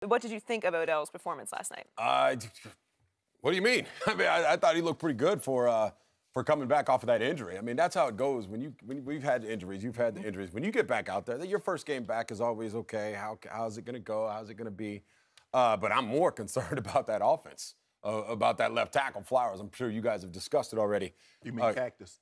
What did you think of Odell's performance last night? What do you mean? I mean, I thought he looked pretty good for coming back off of that injury. I mean, that's how it goes. When we've had injuries, you've had the injuries. When you get back out there, your first game back is always okay. How's it going to go? How's it going to be? But I'm more concerned about that offense, about that left tackle, Flowers. I'm sure you guys have discussed it already. You mean Cactus?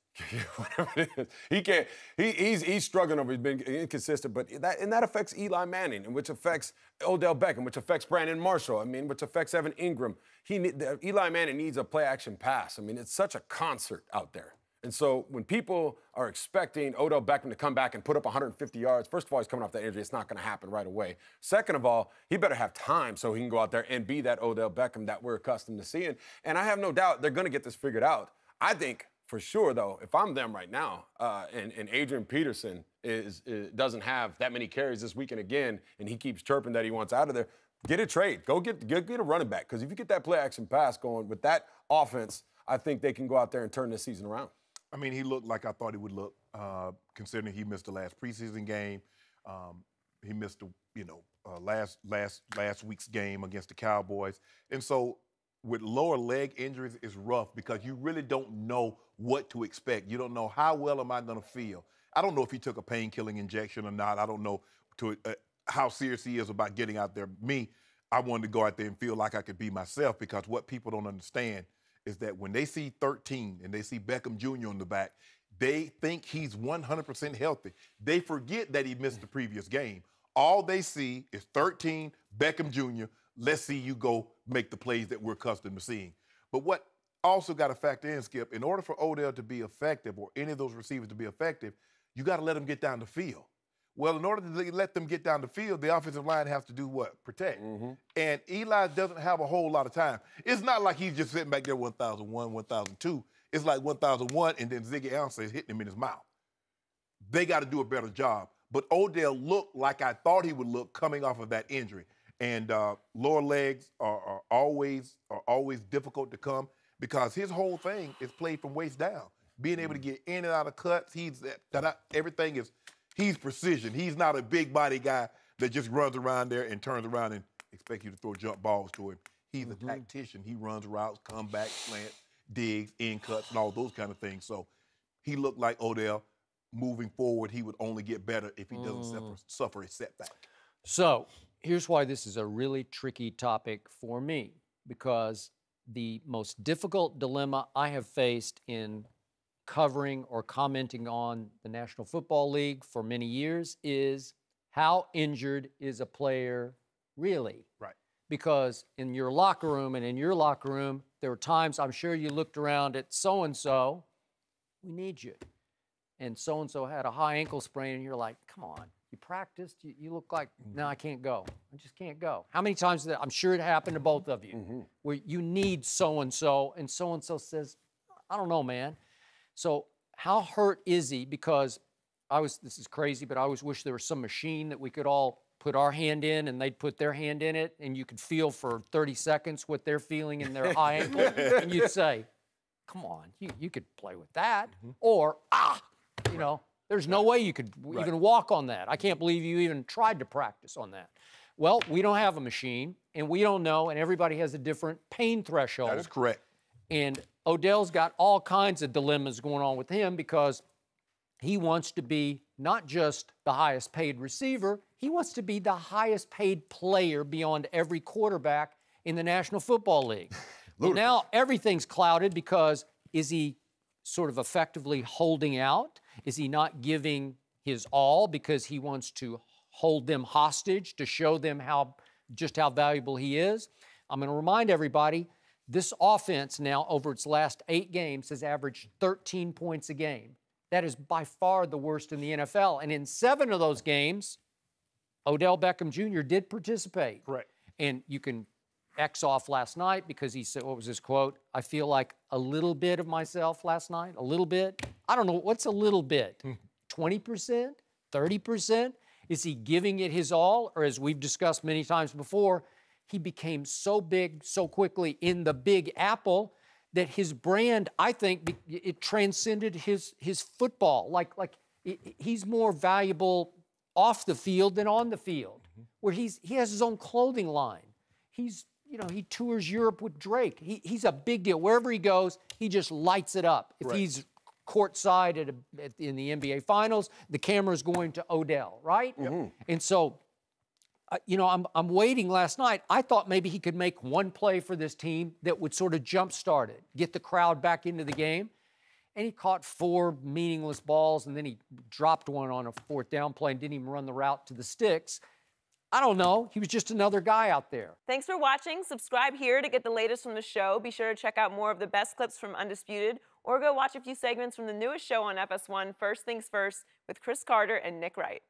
Whatever it is. He can't. He's struggling over. He's been inconsistent, but that affects Eli Manning, and which affects Odell Beckham, which affects Brandon Marshall. I mean, which affects Evan Ingram. Eli Manning needs a play-action pass. I mean, it's such a concert out there. And so when people are expecting Odell Beckham to come back and put up 150 yards, first of all, he's coming off that injury. It's not going to happen right away. Second of all, he better have time so he can go out there and be that Odell Beckham that we're accustomed to seeing. And I have no doubt they're going to get this figured out. I think for sure, though, if I'm them right now, and Adrian Peterson doesn't have that many carries this weekend again, and he keeps chirping that he wants out of there, get a trade. Go get a running back. Because if you get that play-action pass going with that offense, I think they can go out there and turn this season around. I mean, he looked like I thought he would look, considering he missed the last preseason game. He missed last week's game against the Cowboys. And so with lower leg injuries, it's rough because you really don't know what to expect. You don't know how well am I going to feel. I don't know if he took a pain-killing injection or not. I don't know how serious he is about getting out there. Me, I wanted to go out there and feel like I could be myself, because what people don't understand is that when they see 13 and they see Beckham Jr. on the back, they think he's 100% healthy. They forget that he missed the previous game. All they see is 13, Beckham Jr., let's see you go make the plays that we're accustomed to seeing. But what also got to factor in, Skip, in order for Odell to be effective, or any of those receivers to be effective, you got to let them get down the field. Well, in order to let them get down the field, the offensive line has to do what? Protect. Mm-hmm. And Eli doesn't have a whole lot of time. It's not like he's just sitting back there 1,001, 1,002. It's like 1,001, and then Ziggy Ansah is hitting him in his mouth. They got to do a better job. But Odell looked like I thought he would look coming off of that injury. And lower legs are always difficult to come, because his whole thing is played from waist down. Being able to get in and out of cuts, everything is. He's precision. He's not a big body guy that just runs around there and turns around and expects you to throw jump balls to him. He's a tactician. He runs routes, comeback, slant, digs, in cuts, and all those kind of things. So he looked like Odell. Moving forward, he would only get better if he doesn't suffer a setback. So here's why this is a really tricky topic for me, because the most difficult dilemma I have faced in covering or commenting on the National Football League for many years is, how injured is a player really? Right. Because in your locker room, there were times I'm sure you looked around at so-and-so, we need you. And so-and-so had a high ankle sprain, and you're like, come on, you practiced, you look like, no, I can't go. I just can't go. How many times did that? I'm sure it happened to both of you, where you need so-and-so says, I don't know, man. So how hurt is he? Because this is crazy, but I always wish there was some machine that we could all put our hand in and they'd put their hand in it, and you could feel for 30 seconds what they're feeling in their high ankle. And you'd say, come on, you could play with that. Or, there's no way you could even walk on that. I can't believe you even tried to practice on that. Well, we don't have a machine, and we don't know, and everybody has a different pain threshold. That is correct. And Odell's got all kinds of dilemmas going on with him, because he wants to be not just the highest paid receiver, he wants to be the highest paid player beyond every quarterback in the National Football League. Well, now everything's clouded, because is he sort of effectively holding out? Is he not giving his all because he wants to hold them hostage to show them just how valuable he is? I'm going to remind everybody, this offense now, over its last 8 games, has averaged 13 points a game. That is by far the worst in the NFL. And in 7 of those games, Odell Beckham Jr. did participate. Correct. And you can X off last night, because he said, what was his quote? I feel like a little bit of myself last night. A little bit? I don't know. What's a little bit? 20%? 30%? Is he giving it his all? Or, as we've discussed many times before, he became so big so quickly in the Big Apple that his brand, I think, it transcended his football. Like he's more valuable off the field than on the field. where he has his own clothing line. He's, he tours Europe with Drake. He's a big deal. Wherever he goes, he just lights it up. If he's courtside in the NBA Finals, the camera's going to Odell, right? And so, I'm waiting last night. I thought maybe he could make one play for this team that would sort of jumpstart it, get the crowd back into the game. And he caught 4 meaningless balls, and then he dropped one on a 4th down play and didn't even run the route to the sticks. I don't know. He was just another guy out there. Thanks for watching. Subscribe here to get the latest from the show. Be sure to check out more of the best clips from Undisputed, or go watch a few segments from the newest show on FS1, First Things First, with Chris Carter and Nick Wright.